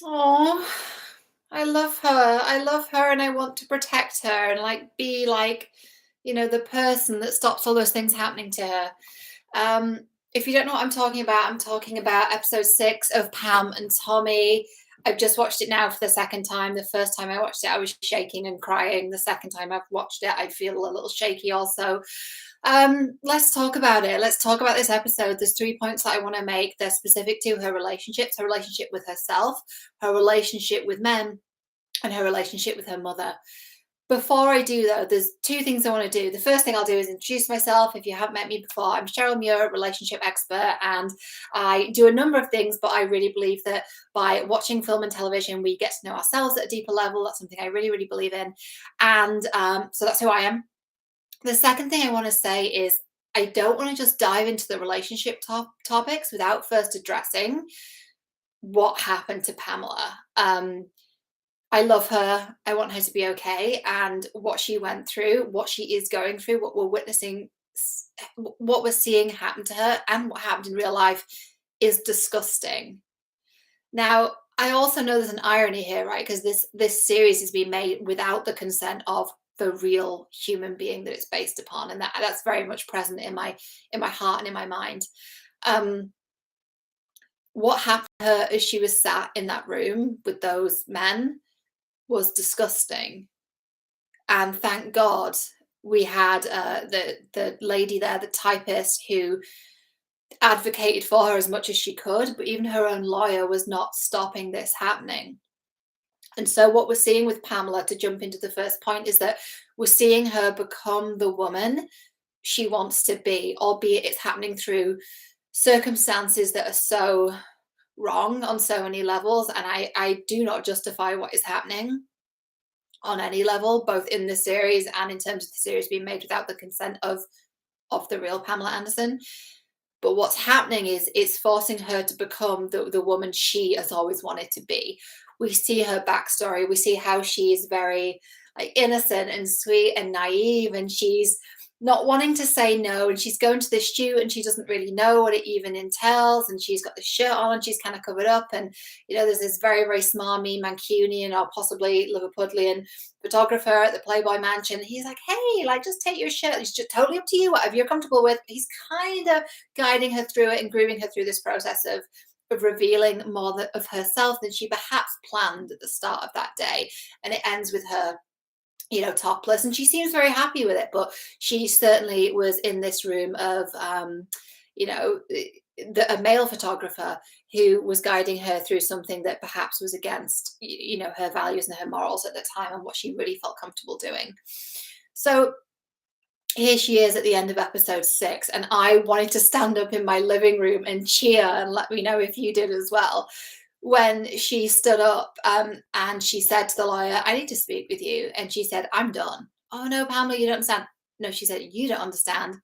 Oh, I love her. I love her and I want to protect her and be the person that stops all those things happening to her. Um, if you don't know what I'm talking about, I'm talking about episode 6 of Pam and Tommy. I've just watched it now for the second time. The first time I watched it, I was shaking and crying. The second time I've watched it, I feel a little shaky also. Let's talk about it. Let's talk about this episode. There's 3 points that I want to make. They're specific to her relationships, her relationship with herself, her relationship with men, and her relationship with her mother. Before I do, though, there's 2 things I want to do. The first thing I'll do is introduce myself. If you haven't met me before, I'm Cheryl Muir, relationship expert, and I do a number of things, but I really believe that by watching film and television, we get to know ourselves at a deeper level. That's something I really, really believe in. And so that's who I am. The second thing I want to say is I don't want to just dive into the relationship topics without first addressing what happened to Pamela. I love her. I want her to be okay. And what she went through, what she is going through, what we're witnessing, what we're seeing happen to her, and what happened in real life is disgusting. Now, I also know there's an irony here, right? Because this series has been made without the consent of the real human being that it's based upon, and that's very much present in my heart and in my mind. Um, what happened to her as she was sat in that room with those men was disgusting. And thank God we had the lady there, the typist, who advocated for her as much as she could, but even her own lawyer was not stopping this happening. And so what we're seeing with Pamela, to jump into the first point, is that we're seeing her become the woman she wants to be, albeit it's happening through circumstances that are so wrong on so many levels. And I do not justify what is happening on any level, both in the series and in terms of the series being made without the consent of the real Pamela Anderson. But what's happening is it's forcing her to become the woman she has always wanted to be. We see her backstory. We see how she is very innocent and sweet and naive, and she's not wanting to say no, and she's going to this shoot and she doesn't really know what it even entails, and she's got this shirt on and she's kind of covered up, and there's this very, very smarmy Mancunian or possibly Liverpudlian photographer at the Playboy Mansion. He's like, hey, just take your shirt. It's just totally up to you, whatever you're comfortable with. He's kind of guiding her through it and grooming her through this process of revealing more of herself than she perhaps planned at the start of that day. And it ends with her topless, and she seems very happy with it, but she certainly was in this room of a male photographer who was guiding her through something that perhaps was against her values and her morals at the time and what she really felt comfortable doing. So here she is at the end of episode 6, and I wanted to stand up in my living room and cheer, and let me know if you did as well, when she stood up and she said to the lawyer, I need to speak with you. And she said, I'm done. Oh, no, Pamela, you don't understand. No, she said, you don't understand.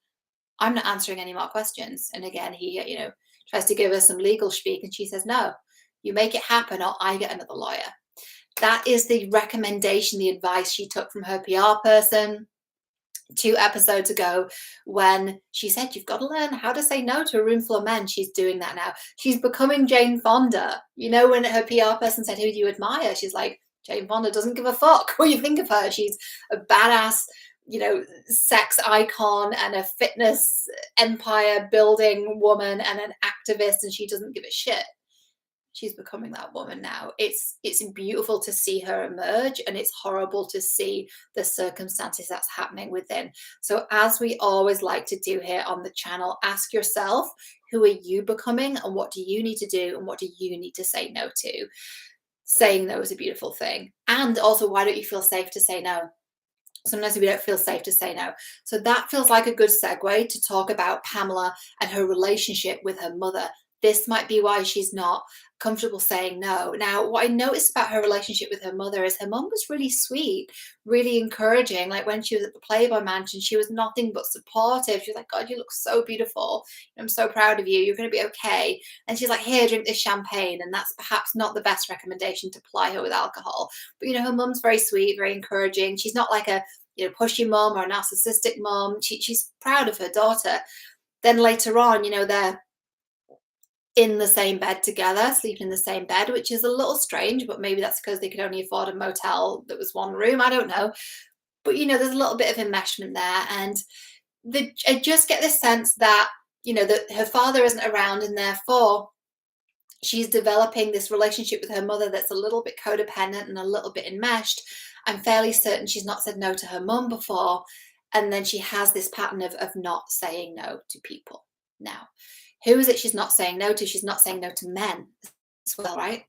I'm not answering any more questions. And again, he, tries to give her some legal speak. And she says, no, you make it happen or I get another lawyer. That is the recommendation, the advice she took from her PR person 2 episodes ago, when she said, you've got to learn how to say no to a room full of men. She's doing that now. She's becoming Jane Fonda. When her PR person said, who do you admire? She's like, Jane Fonda doesn't give a fuck what you think of her. She's a badass, sex icon and a fitness empire building woman and an activist, and she doesn't give a shit. She's becoming that woman now. It's beautiful to see her emerge, and it's horrible to see the circumstances that's happening within. So as we always like to do here on the channel, ask yourself, who are you becoming, and what do you need to do, and what do you need to say no to? Saying no is a beautiful thing. And also, why don't you feel safe to say no? Sometimes we don't feel safe to say no. So that feels like a good segue to talk about Pamela and her relationship with her mother. This might be why she's not comfortable saying no. Now, what I noticed about her relationship with her mother is her mom was really sweet, really encouraging. Like when she was at the Playboy Mansion, she was nothing but supportive. She was like, God, you look so beautiful. I'm so proud of you. You're going to be okay. And she's like, here, drink this champagne. And that's perhaps not the best recommendation to ply her with alcohol. But, her mom's very sweet, very encouraging. She's not like a, pushy mom or a narcissistic mom. She's proud of her daughter. Then later on, they're in the same bed together, sleeping in the same bed, which is a little strange, but maybe that's because they could only afford a motel that was one room. I don't know. But, there's a little bit of enmeshment there. And I just get this sense that, that her father isn't around, and therefore she's developing this relationship with her mother that's a little bit codependent and a little bit enmeshed. I'm fairly certain she's not said no to her mum before. And then she has this pattern of not saying no to people. Now, who is it she's not saying no to? She's not saying no to men as well, right?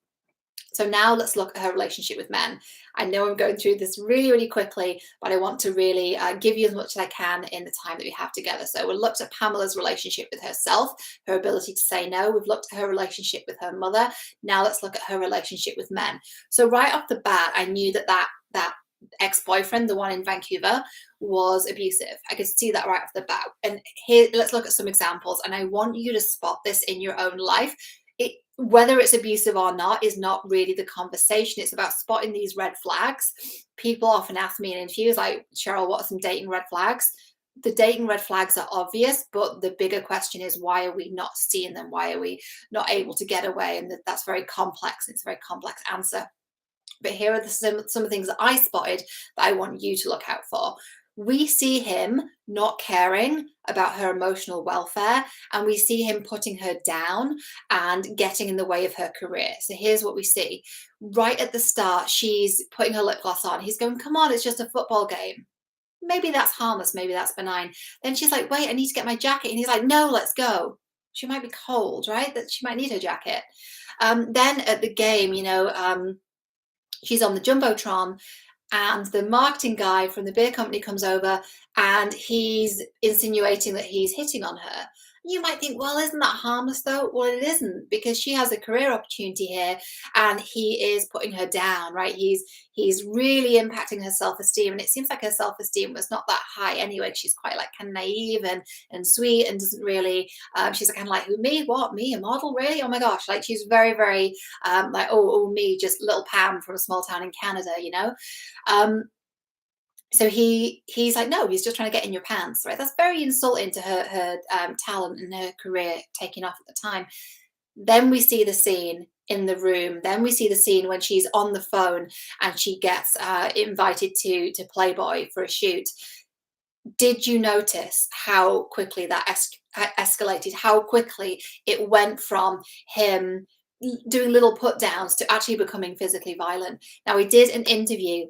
So now let's look at her relationship with men. I know I'm going through this really, really quickly, but I want to really give you as much as I can in the time that we have together. So we've looked at Pamela's relationship with herself, her ability to say no. We've looked at her relationship with her mother. Now let's look at her relationship with men. So right off the bat, I knew that ex-boyfriend, the one in Vancouver, was abusive. I could see that right off the bat. And here, let's look at some examples. And I want you to spot this in your own life. Whether it's abusive or not is not really the conversation. It's about spotting these red flags. People often ask me in interviews, like, Cheryl, what are some dating red flags? The dating red flags are obvious, but the bigger question is, why are we not seeing them? Why are we not able to get away? And that's very complex. It's a very complex answer. But here are some of the things that I spotted that I want you to look out for. We see him not caring about her emotional welfare, and we see him putting her down and getting in the way of her career. So here's what we see. Right at the start, she's putting her lip gloss on. He's going, come on, it's just a football game. Maybe that's harmless. Maybe that's benign. Then she's like, wait, I need to get my jacket. And he's like, no, let's go. She might be cold, right? That she might need her jacket. Then at the game, she's on the Jumbotron, and the marketing guy from the beer company comes over and he's insinuating that he's hitting on her. You might think, well, isn't that harmless though? Well, it isn't, because she has a career opportunity here and he is putting her down, right? He's really impacting her self-esteem, and it seems like her self-esteem was not that high anyway. She's quite like kind of naive and sweet, and doesn't really, she's kind of like, who, me? What, me? A model? Really? Oh my gosh. Like, she's very, very like, oh, me, just little Pam from a small town in Canada, So he's like, no, he's just trying to get in your pants, right? That's very insulting to her talent and her career taking off at the time. Then we see the scene in the room. Then we see the scene when she's on the phone and she gets invited to Playboy for a shoot. Did you notice how quickly that escalated? How quickly it went from him doing little put downs to actually becoming physically violent? Now, we did an interview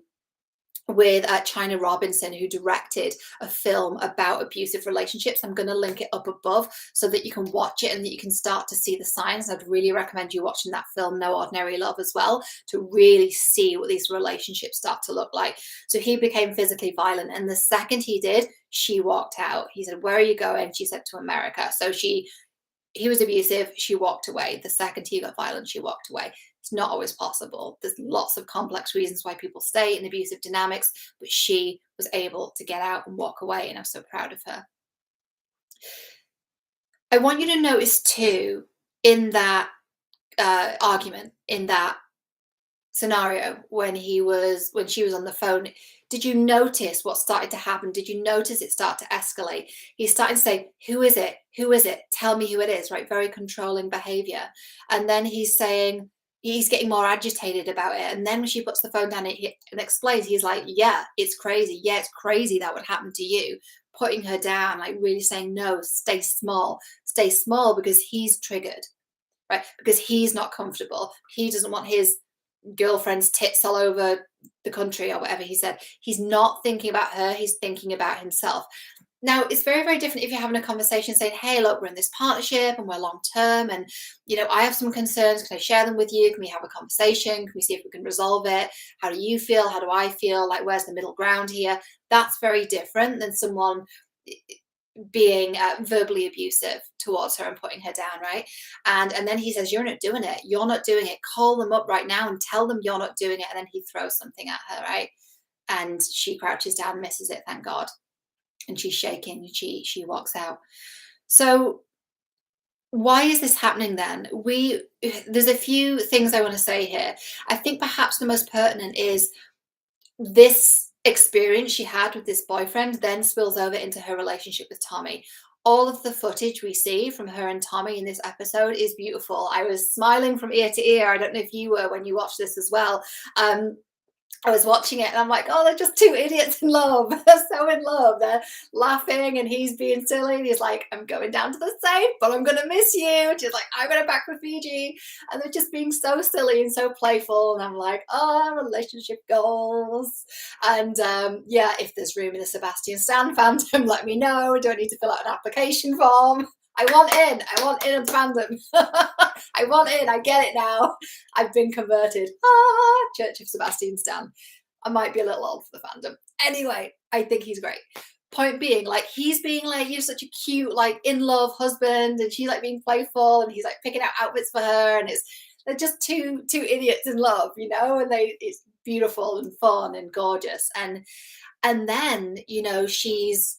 with China Robinson, who directed a film about abusive relationships. I'm going to link it up above so that you can watch it and that you can start to see the signs. I'd really recommend you watching that film, No Ordinary Love, as well, to really see what these relationships start to look like. So he became physically violent, and the second he did, she walked out. He said, where are you going? She said, to America. So he was abusive, she walked away. The second he got violent, she walked away. It's not always possible. There's lots of complex reasons why people stay in abusive dynamics, but she was able to get out and walk away, and I'm so proud of her. I want you to notice too, in that argument, in that scenario, when she was on the phone, did you notice what started to happen? Did you notice it start to escalate? He's starting to say, who is it? Who is it? Tell me who it is, right? Very controlling behavior. And then he's saying, he's getting more agitated about it. And then when she puts the phone down and explains, he's like, yeah, it's crazy. Yeah, it's crazy that would happen to you. Putting her down, like really saying, no, stay small, because he's triggered, right? Because he's not comfortable. He doesn't want his girlfriend's tits all over the country, or whatever he said. He's not thinking about her, he's thinking about himself. Now, it's very, very different if you're having a conversation saying, hey, look, we're in this partnership and we're long term, and I have some concerns. Can I share them with you? Can we have a conversation? Can we see if we can resolve it? How do you feel? How do I feel? Like, where's the middle ground here? That's very different than someone being verbally abusive towards her and putting her down, right? And then he says, you're not doing it. You're not doing it. Call them up right now and tell them you're not doing it. And then he throws something at her, right? And she crouches down, misses it, thank God. And she's shaking, and she walks out. So why is this happening then? There's a few things I want to say here. I think perhaps the most pertinent is this experience she had with this boyfriend then spills over into her relationship with Tommy. all of the footage we see from her and Tommy in this episode is beautiful. I was smiling from ear to ear. I don't know if you were when you watched this as well. I was watching it and I'm like, oh, they're just two idiots in love. They're so in love. They're laughing and he's being silly. And he's like, I'm going down to the safe, but I'm going to miss you. And she's like, I'm going to back for Fiji. And they're just being so silly and so playful. And I'm like, oh, relationship goals. And yeah, if there's room in the Sebastian Stan fandom, let me know. I don't need to fill out an application form. I want in. I want in on fandom. I want in. I get it now. I've been converted. Church of Sebastian Stan. I might be a little old for the fandom. Anyway, I think he's great. Point being, like, he's being like, you're such a cute, like, in love husband, and she's like being playful, and he's like picking out outfits for her, and they're just two idiots in love, you know, and it's beautiful and fun and gorgeous, and then, you know, she's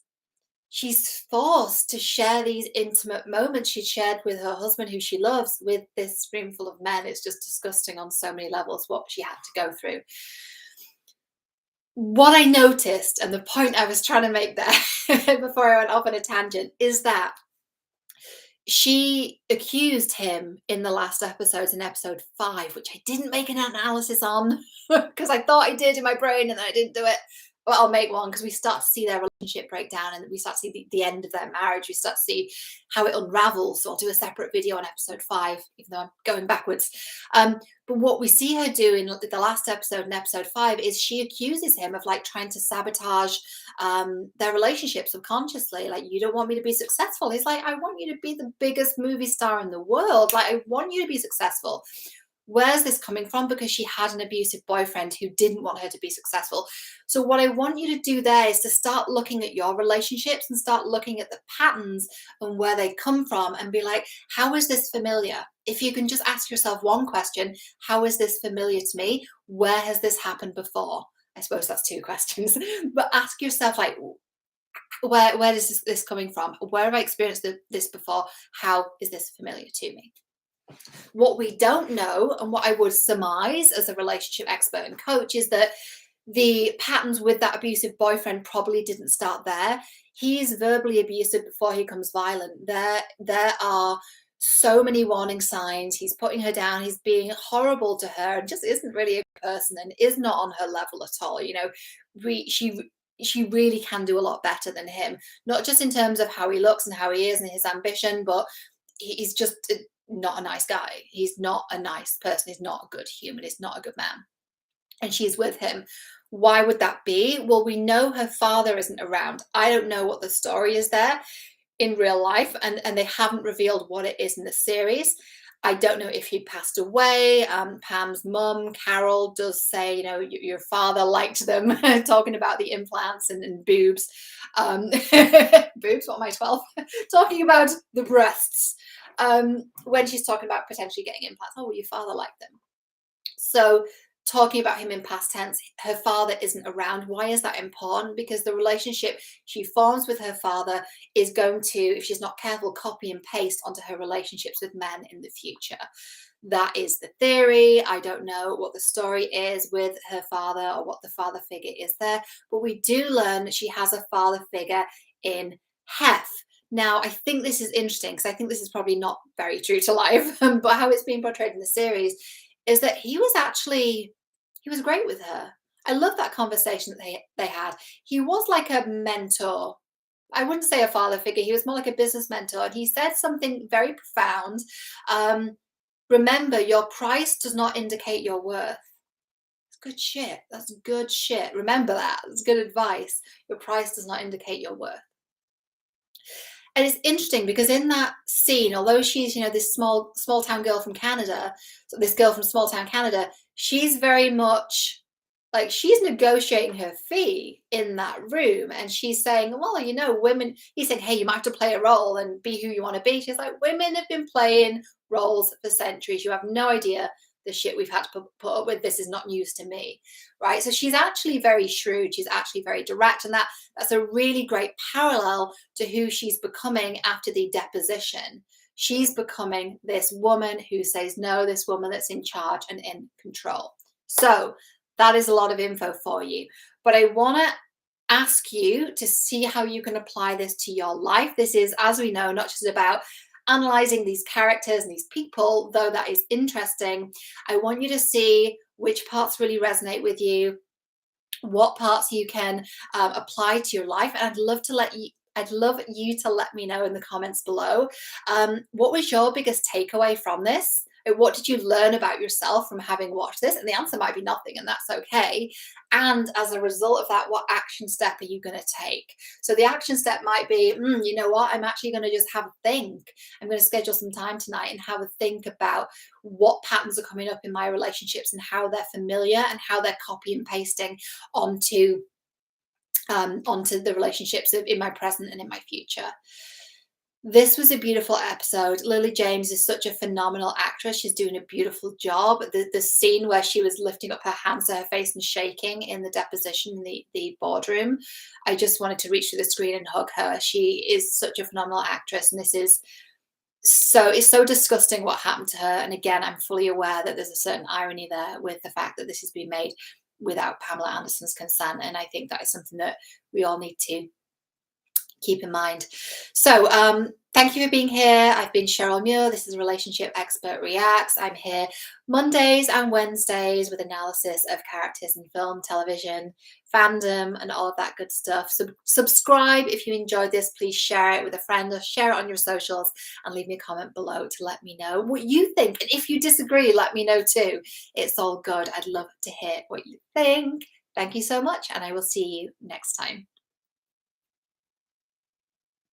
forced to share these intimate moments she shared with her husband, who she loves, with this room full of men. It's just disgusting on so many levels what she had to go through. What I noticed, and the point I was trying to make there before I went off on a tangent, is that she accused him in the last episode, in episode 5, which I didn't make an analysis on because I thought I did in my brain and then I didn't do it. But I'll make one, because we start to see their relationship break down and we start to see the end of their marriage. We start to see how it unravels. So I'll do a separate video on episode 5, even though I'm going backwards. But what we see her do in the last episode, in episode 5, is she accuses him of like trying to sabotage their relationship subconsciously. Like, you don't want me to be successful. He's like, I want you to be the biggest movie star in the world. Like, I want you to be successful. Where's this coming from? Because she had an abusive boyfriend who didn't want her to be successful. So what I want you to do there is to start looking at your relationships and start looking at the patterns and where they come from, and be like, how is this familiar? If you can just ask yourself one question, how is this familiar to me? Where has this happened before? I suppose that's 2 questions, but ask yourself, like, where is this coming from? Where have I experienced this before? How is this familiar to me? What we don't know, and what I would surmise as a relationship expert and coach, is that the patterns with that abusive boyfriend probably didn't start there. He's verbally abusive before he becomes violent. There are so many warning signs. He's putting her down. He's being horrible to her and just isn't really a person and is not on her level at all. You know, she really can do a lot better than him, not just in terms of how he looks and how he is and his ambition, but he's just not a nice guy. He's not a nice person. He's not a good human. He's not a good man. And she's with him. Why would that be? Well, we know her father isn't around. I don't know what the story is there in real life, and they haven't revealed what it is in the series. I don't know if he'd passed away. Pam's mum, Carol, does say, you know, your father liked them, talking about the implants and boobs. Boobs, what am I, 12? Talking about the breasts. When she's talking about potentially getting implants. Oh, well, your father liked them. So talking about him in past tense, her father isn't around. Why is that important? Because the relationship she forms with her father is going to, if she's not careful, copy and paste onto her relationships with men in the future. That is the theory. I don't know what the story is with her father or what the father figure is there, but we do learn that she has a father figure in Hef. Now, I think this is interesting, because I think this is probably not very true to life, but how it's being portrayed in the series is that he was great with her. I love that conversation that they had. He was like a mentor. I wouldn't say a father figure. He was more like a business mentor. And he said something very profound. Remember, your price does not indicate your worth. That's good shit. That's good shit. Remember that. That's good advice. Your price does not indicate your worth. And it's interesting because in that scene, although she's, you know, this small town girl from Canada, so this girl from small town Canada, she's very much like, she's negotiating her fee in that room, and she's saying, well, you know, women, he's saying, hey, you might have to play a role and be who you want to be. She's like, women have been playing roles for centuries. You have no idea the shit we've had to put up with. This is not news to me, right? So she's actually very shrewd. She's actually very direct, and that's a really great parallel to who she's becoming after the deposition. She's becoming this woman who says no, this woman that's in charge and in control. So that is a lot of info for you, but I want to ask you to see how you can apply this to your life. This is, as we know, not just about analyzing these characters and these people, though that is interesting. I want you to see which parts really resonate with you, what parts you can apply to your life. And I'd love you to let me know in the comments below. What was your biggest takeaway from this? What did you learn about yourself from having watched this? And the answer might be nothing, and that's okay. And as a result of that, what action step are you going to take? So the action step might be, you know what? I'm actually going to just have a think. I'm going to schedule some time tonight and have a think about what patterns are coming up in my relationships and how they're familiar and how they're copy and pasting onto the relationships in my present and in my future. This was a beautiful episode. Lily James is such a phenomenal actress. She's doing a beautiful job. The scene where she was lifting up her hands to her face and shaking in the deposition in the boardroom, I just wanted to reach through the screen and hug her. She is such a phenomenal actress, and this is it's so disgusting what happened to her. And again, I'm fully aware that there's a certain irony there with the fact that this has been made without Pamela Anderson's consent, and I think that is something that we all need to keep in mind. So thank you for being here. I've been Cheryl Muir. This is Relationship Expert Reacts. I'm here Mondays and Wednesdays with analysis of characters in film, television, fandom, and all of that good stuff. So subscribe if you enjoyed this. Please share it with a friend or share it on your socials, and leave me a comment below to let me know what you think. And if you disagree, let me know too. It's all good. I'd love to hear what you think. Thank you so much, and I will see you next time.